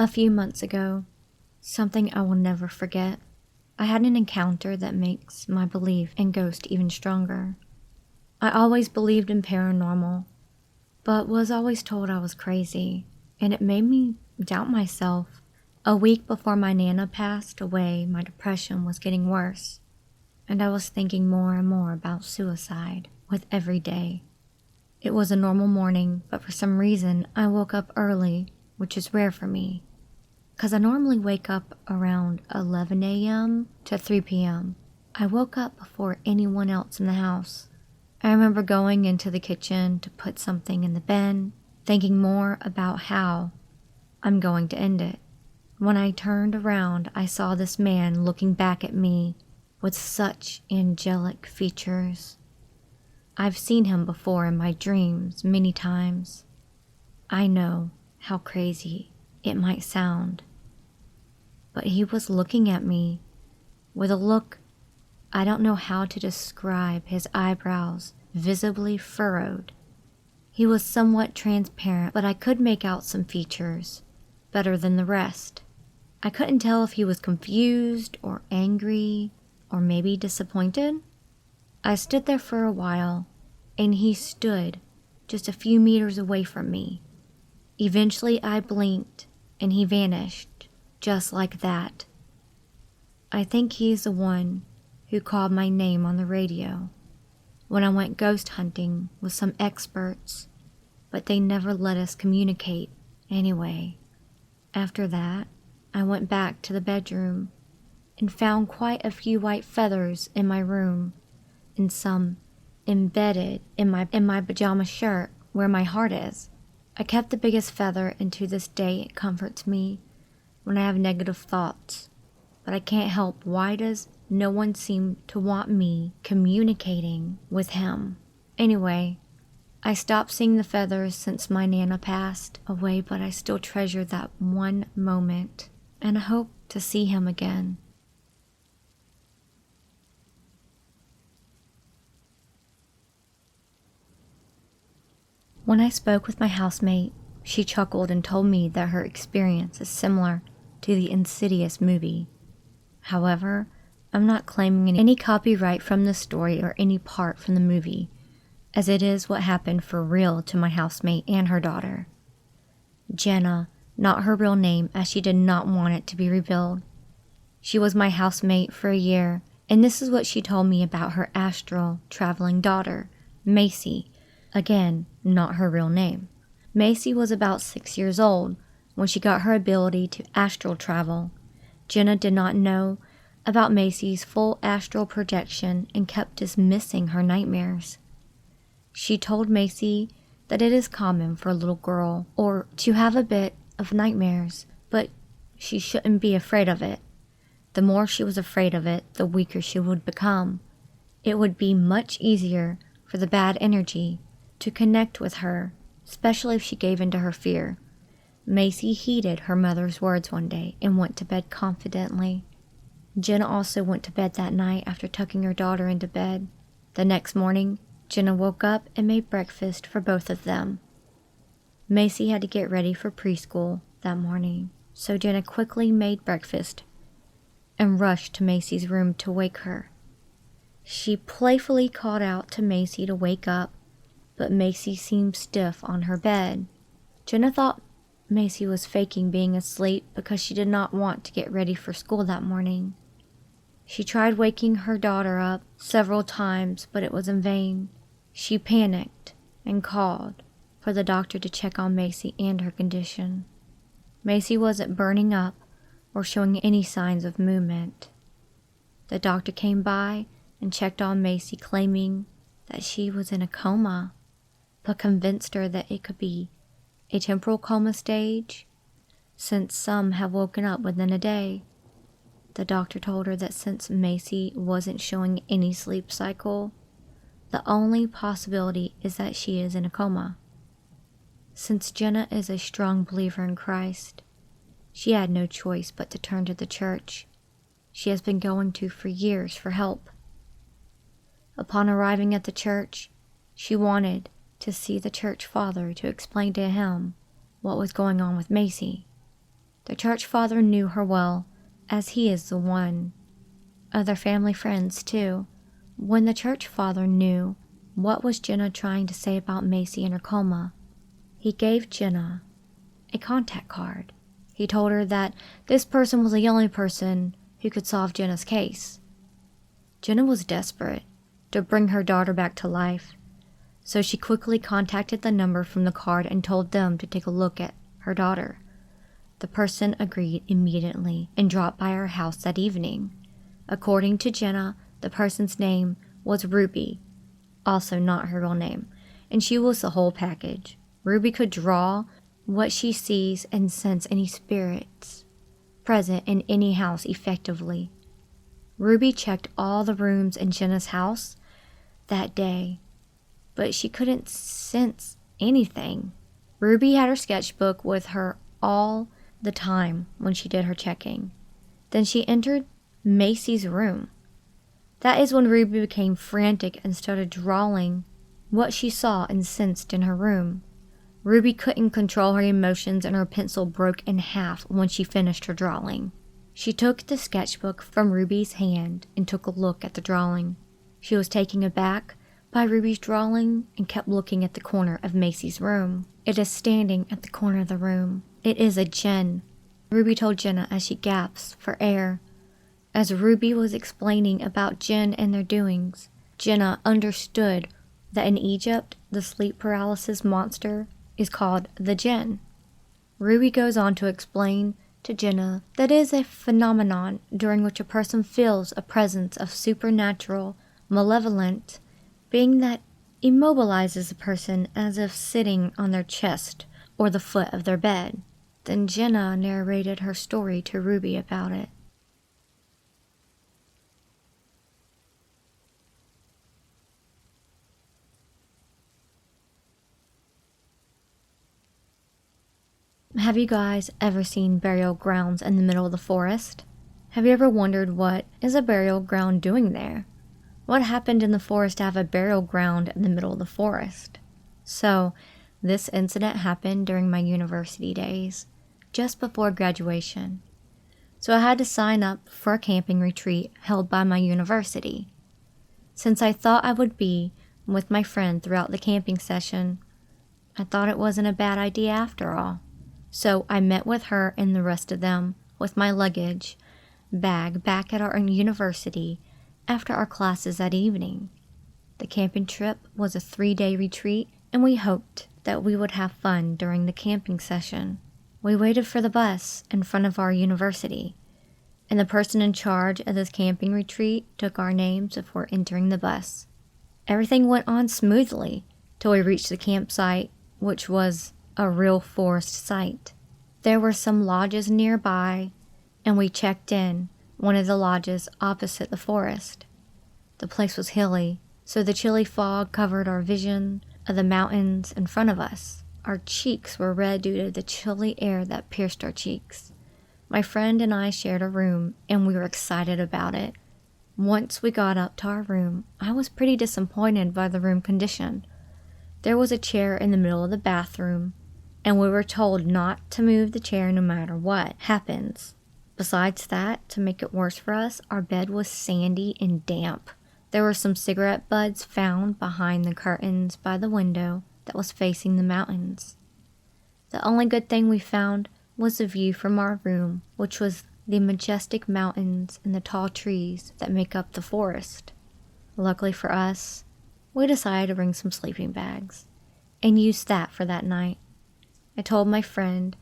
A few months ago, something I will never forget. I had an encounter that makes my belief in ghosts even stronger. I always believed in paranormal, but was always told I was crazy, and it made me doubt myself. A week before my Nana passed away, my depression was getting worse, and I was thinking more and more about suicide with every day. It was a normal morning, but for some reason I woke up early, which is rare for me, because I normally wake up around 11 a.m. to 3 p.m. I woke up before anyone else in the house. I remember going into the kitchen to put something in the bin, thinking more about how I'm going to end it. When I turned around, I saw this man looking back at me with such angelic features. I've seen him before in my dreams many times. I know how crazy it might sound, but he was looking at me with a look I don't know how to describe. His eyebrows visibly furrowed. He was somewhat transparent, but I could make out some features better than the rest. I couldn't tell if he was confused or angry or maybe disappointed. I stood there for a while, and he stood just a few meters away from me. Eventually I blinked and he vanished, just like that. I think he's the one who called my name on the radio when I went ghost hunting with some experts, but they never let us communicate anyway. After that, I went back to the bedroom and found quite a few white feathers in my room and some embedded in my pajama shirt where my heart is. I kept the biggest feather, and to this day it comforts me when I have negative thoughts, but I can't help why does no one seem to want me communicating with him. Anyway, I stopped seeing the feathers since my Nana passed away, but I still treasure that one moment, and I hope to see him again. When I spoke with my housemate, she chuckled and told me that her experience is similar to the Insidious movie. However, I'm not claiming any copyright from the story or any part from the movie, as it is what happened for real to my housemate and her daughter. Jenna, not her real name, as she did not want it to be revealed. She was my housemate for a year, and this is what she told me about her astral traveling daughter, Macy. Again, not her real name. Macy was about 6 years old when she got her ability to astral travel. Jenna did not know about Macy's full astral projection and kept dismissing her nightmares. She told Macy that it is common for a little girl or to have a bit of nightmares, but she shouldn't be afraid of it. The more she was afraid of it, the weaker she would become. It would be much easier for the bad energy to connect with her, especially if she gave in to her fear. Macy heeded her mother's words one day and went to bed confidently. Jenna also went to bed that night after tucking her daughter into bed. The next morning, Jenna woke up and made breakfast for both of them. Macy had to get ready for preschool that morning, so Jenna quickly made breakfast and rushed to Macy's room to wake her. She playfully called out to Macy to wake up, but Macy seemed stiff on her bed. Jenna thought Macy was faking being asleep because she did not want to get ready for school that morning. She tried waking her daughter up several times, but it was in vain. She panicked and called for the doctor to check on Macy and her condition. Macy wasn't burning up or showing any signs of movement. The doctor came by and checked on Macy, claiming that she was in a coma, but convinced her that it could be a temporal coma stage, since some have woken up within a day. The doctor told her that since Macy wasn't showing any sleep cycle, the only possibility is that she is in a coma. Since Jenna is a strong believer in Christ, she had no choice but to turn to the church she has been going to for years for help. Upon arriving at the church, she wanted to see the church father to explain to him what was going on with Macy. The church father knew her well, as he is the one. Other family friends, too. When the church father knew what was Jenna trying to say about Macy and her coma, he gave Jenna a contact card. He told her that this person was the only person who could solve Jenna's case. Jenna was desperate to bring her daughter back to life, so she quickly contacted the number from the card and told them to take a look at her daughter. The person agreed immediately and dropped by her house that evening. According to Jenna, the person's name was Ruby, also not her real name, and she was the whole package. Ruby could draw what she sees and sense any spirits present in any house effectively. Ruby checked all the rooms in Jenna's house that day, but she couldn't sense anything. Ruby had her sketchbook with her all the time when she did her checking. Then she entered Macy's room. That is when Ruby became frantic and started drawing what she saw and sensed in her room. Ruby couldn't control her emotions and her pencil broke in half when she finished her drawing. She took the sketchbook from Ruby's hand and took a look at the drawing. She was taken aback by Ruby's drawing and kept looking at the corner of Macy's room. It is standing at the corner of the room. It is a djinn, Ruby told Jenna as she gasped for air. As Ruby was explaining about djinn and their doings, Jenna understood that in Egypt, the sleep paralysis monster is called the djinn. Ruby goes on to explain to Jenna that it is a phenomenon during which a person feels a presence of supernatural, malevolent being that immobilizes a person as if sitting on their chest or the foot of their bed. Then Jenna narrated her story to Ruby about it. Have you guys ever seen burial grounds in the middle of the forest? Have you ever wondered what is a burial ground doing there? What happened in the forest to have a burial ground in the middle of the forest? So, this incident happened during my university days, just before graduation. So I had to sign up for a camping retreat held by my university. Since I thought I would be with my friend throughout the camping session, I thought it wasn't a bad idea after all. So I met with her and the rest of them with my luggage bag back at our university after our classes that evening. The camping trip was a 3-day retreat, and we hoped that we would have fun during the camping session. We waited for the bus in front of our university, and the person in charge of this camping retreat took our names before entering the bus. Everything went on smoothly till we reached the campsite, which was a real forest site. There were some lodges nearby, and we checked in one of the lodges opposite the forest. The place was hilly, so the chilly fog covered our vision of the mountains in front of us. Our cheeks were red due to the chilly air that pierced our cheeks. My friend and I shared a room, and we were excited about it. Once we got up to our room, I was pretty disappointed by the room condition. There was a chair in the middle of the bathroom, and we were told not to move the chair no matter what happens. Besides that, to make it worse for us, our bed was sandy and damp. There were some cigarette butts found behind the curtains by the window that was facing the mountains. The only good thing we found was the view from our room, which was the majestic mountains and the tall trees that make up the forest. Luckily for us, we decided to bring some sleeping bags and use that for that night. I told my friend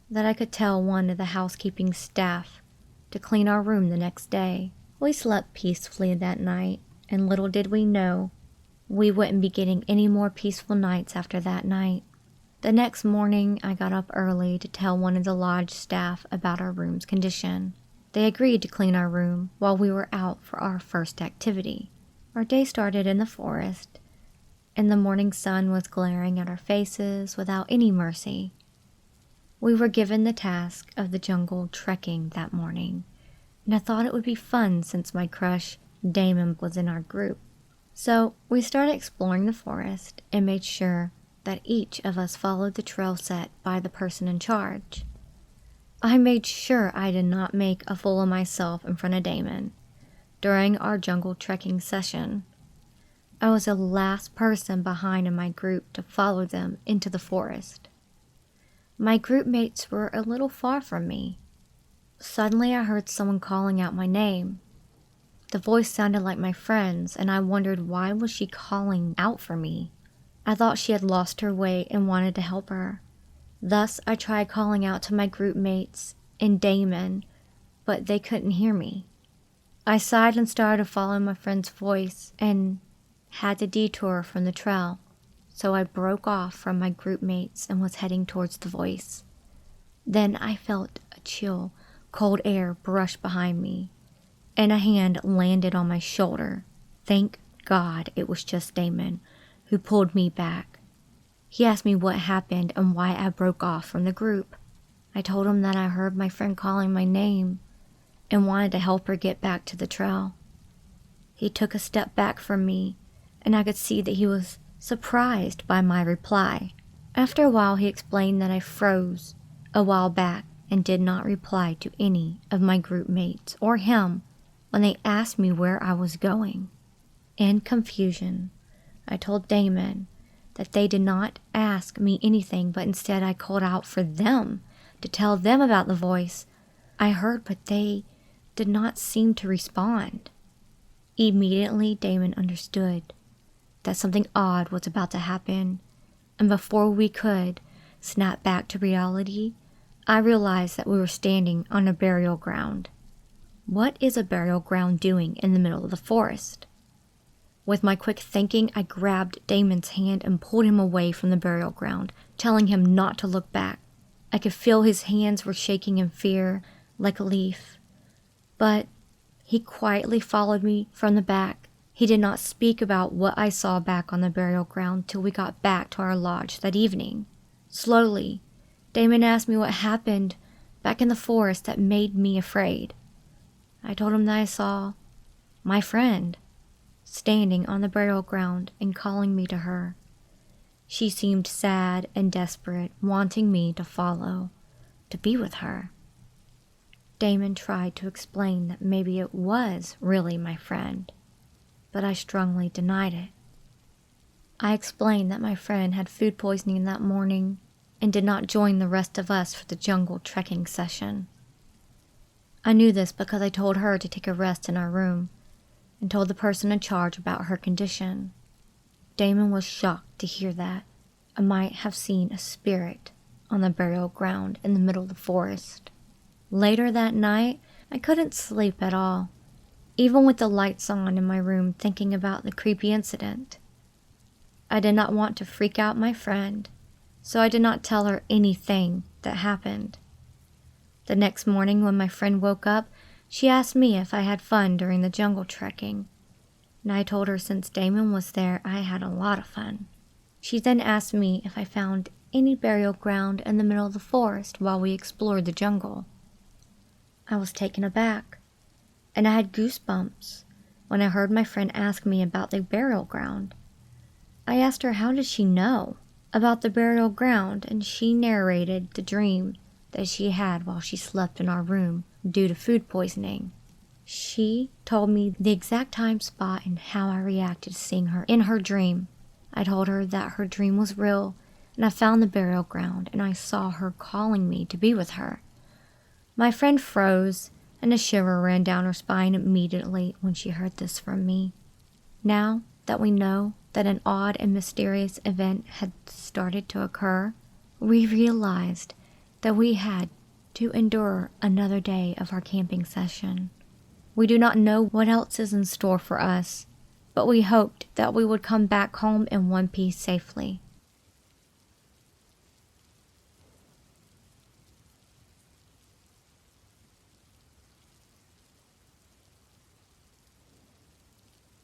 that I could tell one of the housekeeping staff to clean our room the next day. We slept peacefully that night, and little did we know we wouldn't be getting any more peaceful nights after that night. The next morning, I got up early to tell one of the lodge staff about our room's condition. They agreed to clean our room while we were out for our first activity. Our day started in the forest, and the morning sun was glaring at our faces without any mercy. We were given the task of the jungle trekking that morning, and I thought it would be fun since my crush, Damon, was in our group. So we started exploring the forest and made sure that each of us followed the trail set by the person in charge. I made sure I did not make a fool of myself in front of Damon during our jungle trekking session. I was the last person behind in my group to follow them into the forest. My group mates were a little far from me. Suddenly I heard someone calling out my name. The voice sounded like my friend's, and I wondered why was she calling out for me. I thought she had lost her way and wanted to help her. Thus, I tried calling out to my group mates and Damon, but they couldn't hear me. I sighed and started to follow my friend's voice and had to detour from the trail, so I broke off from my group mates and was heading towards the voice. Then I felt a chill, cold air brush behind me, and a hand landed on my shoulder. Thank God it was just Damon, who pulled me back. He asked me what happened and why I broke off from the group. I told him that I heard my friend calling my name and wanted to help her get back to the trail. He took a step back from me, and I could see that he was surprised by my reply. After a while, he explained that I froze a while back and did not reply to any of my group mates or him when they asked me where I was going. In confusion, I told Damon that they did not ask me anything, but instead I called out for them to tell them about the voice I heard, but they did not seem to respond. Immediately, Damon understood that something odd was about to happen, and before we could snap back to reality, I realized that we were standing on a burial ground. What is a burial ground doing in the middle of the forest? With my quick thinking, I grabbed Damon's hand and pulled him away from the burial ground, telling him not to look back. I could feel his hands were shaking in fear, like a leaf. But he quietly followed me from the back. He did not speak about what I saw back on the burial ground till we got back to our lodge that evening. Slowly, Damon asked me what happened back in the forest that made me afraid. I told him that I saw my friend standing on the burial ground and calling me to her. She seemed sad and desperate, wanting me to follow, to be with her. Damon tried to explain that maybe it was really my friend, but I strongly denied it. I explained that my friend had food poisoning that morning and did not join the rest of us for the jungle trekking session. I knew this because I told her to take a rest in our room and told the person in charge about her condition. Damon was shocked to hear that I might have seen a spirit on the burial ground in the middle of the forest. Later that night, I couldn't sleep at all, even with the lights on in my room, thinking about the creepy incident. I did not want to freak out my friend, so I did not tell her anything that happened. The next morning when my friend woke up, she asked me if I had fun during the jungle trekking, and I told her since Damon was there, I had a lot of fun. She then asked me if I found any burial ground in the middle of the forest while we explored the jungle. I was taken aback, and I had goosebumps when I heard my friend ask me about the burial ground. I asked her how did she know about the burial ground, and she narrated the dream that she had while she slept in our room due to food poisoning. She told me the exact time, spot, and how I reacted to seeing her in her dream. I told her that her dream was real, and I found the burial ground, and I saw her calling me to be with her. My friend froze, and a shiver ran down her spine immediately when she heard this from me. Now that we know that an odd and mysterious event had started to occur, we realized that we had to endure another day of our camping session. We do not know what else is in store for us, but we hoped that we would come back home in one piece safely.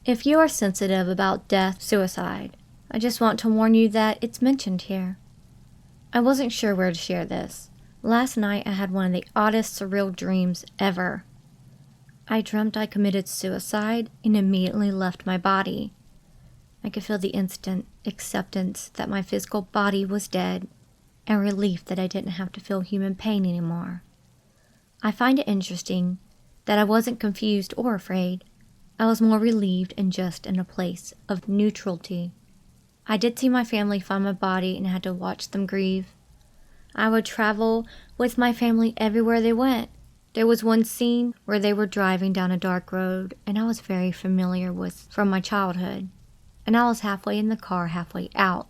If you are sensitive about death, suicide, I just want to warn you that it's mentioned here. I wasn't sure where to share this. Last night I had one of the oddest surreal dreams ever. I dreamt I committed suicide and immediately left my body. I could feel the instant acceptance that my physical body was dead and relief that I didn't have to feel human pain anymore. I find it interesting that I wasn't confused or afraid. I was more relieved and just in a place of neutrality. I did see my family find my body and had to watch them grieve. I would travel with my family everywhere they went. There was one scene where they were driving down a dark road, and I was very familiar with from my childhood. And I was halfway in the car, halfway out,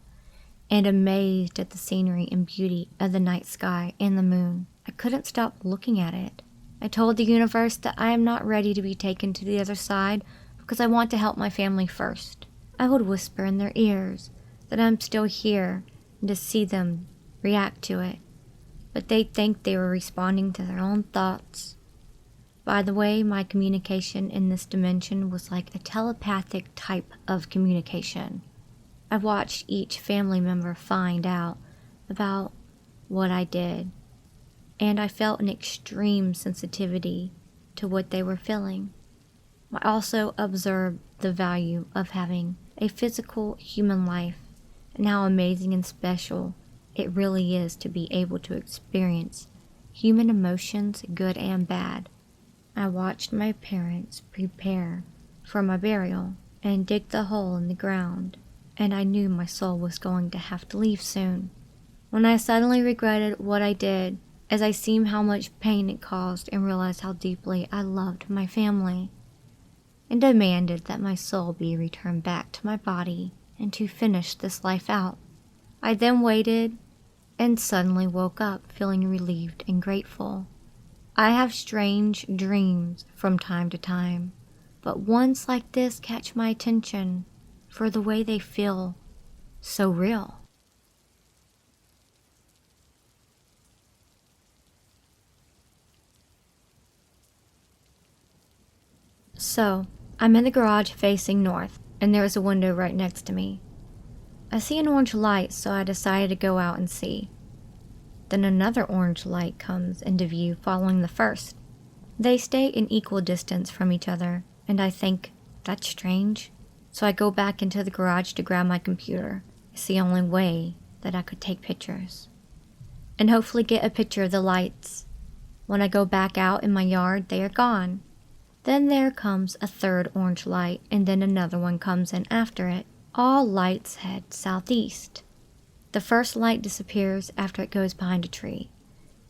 and amazed at the scenery and beauty of the night sky and the moon. I couldn't stop looking at it. I told the universe that I am not ready to be taken to the other side because I want to help my family first. I would whisper in their ears that I'm still here and to see them react to it, but they'd think they were responding to their own thoughts. By the way, my communication in this dimension was like a telepathic type of communication. I watched each family member find out about what I did, and I felt an extreme sensitivity to what they were feeling. I also observed the value of having a physical human life and how amazing and special it really is to be able to experience human emotions, good and bad. I watched my parents prepare for my burial and dig the hole in the ground, and I knew my soul was going to have to leave soon. When I suddenly regretted what I did, as I seen how much pain it caused and realized how deeply I loved my family, and demanded that my soul be returned back to my body and to finish this life out. I then waited and suddenly woke up feeling relieved and grateful. I have strange dreams from time to time, but ones like this catch my attention for the way they feel so real. So, I'm in the garage facing north, and there is a window right next to me. I see an orange light, so I decided to go out and see. Then another orange light comes into view following the first. They stay in equal distance from each other, and I think, that's strange. So I go back into the garage to grab my computer. It's the only way that I could take pictures, and hopefully get a picture of the lights. When I go back out in my yard, they are gone. Then there comes a third orange light, and then another one comes in after it. All lights head southeast. The first light disappears after it goes behind a tree.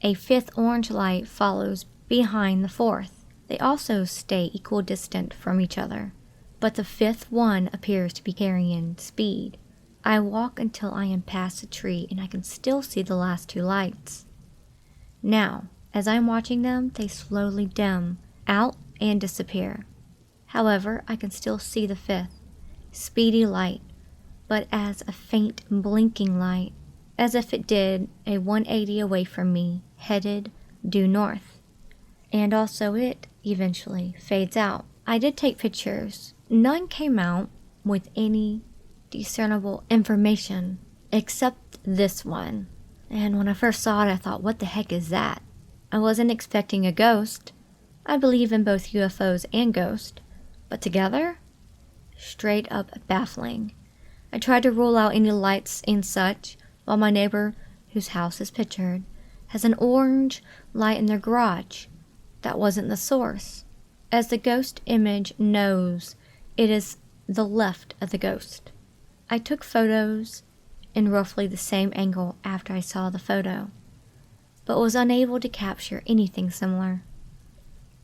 A fifth orange light follows behind the fourth. They also stay equal distant from each other, but the fifth one appears to be carrying speed. I walk until I am past the tree and I can still see the last two lights. Now, as I'm watching them, they slowly dim out and disappear. However, I can still see the fifth, speedy light, but as a faint blinking light, as if it did a 180 away from me, headed due north. And also it eventually fades out. I did take pictures. None came out with any discernible information except this one. And when I first saw it, I thought, what the heck is that? I wasn't expecting a ghost. I believe in both UFOs and ghosts, but together? Straight up baffling. I tried to rule out any lights and such, while my neighbor, whose house is pictured, has an orange light in their garage. That wasn't the source, as the ghost image knows it is the left of the ghost. I took photos in roughly the same angle after I saw the photo, but was unable to capture anything similar.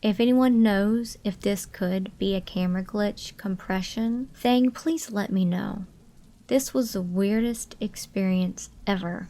If anyone knows if this could be a camera glitch compression thing, please let me know. This was the weirdest experience ever.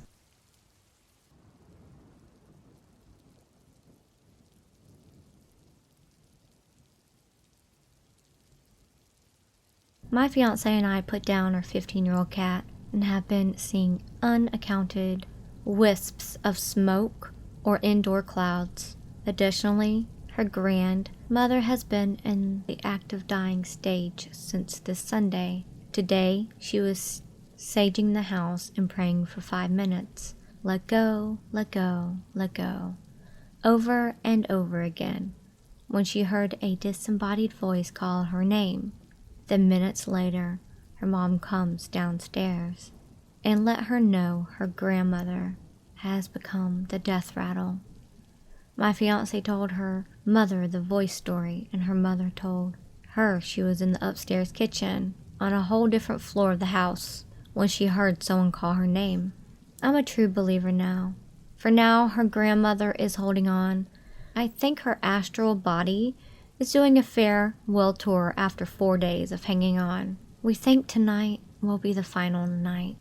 My fiance and I put down our 15-year-old cat and have been seeing unaccounted wisps of smoke or indoor clouds. Additionally, her grandmother has been in the active dying stage since this Sunday. Today, she was saging the house and praying for 5 minutes. Let go, let go, let go. Over and over again, when she heard a disembodied voice call her name. Then minutes later, her mom comes downstairs and let her know her grandmother has become the death rattle. My fiance told her mother the voice story, and her mother told her she was in the upstairs kitchen on a whole different floor of the house when she heard someone call her name. I'm a true believer now. For now, her grandmother is holding on. I think her astral body is doing a farewell tour after 4 days of hanging on. We think tonight will be the final night.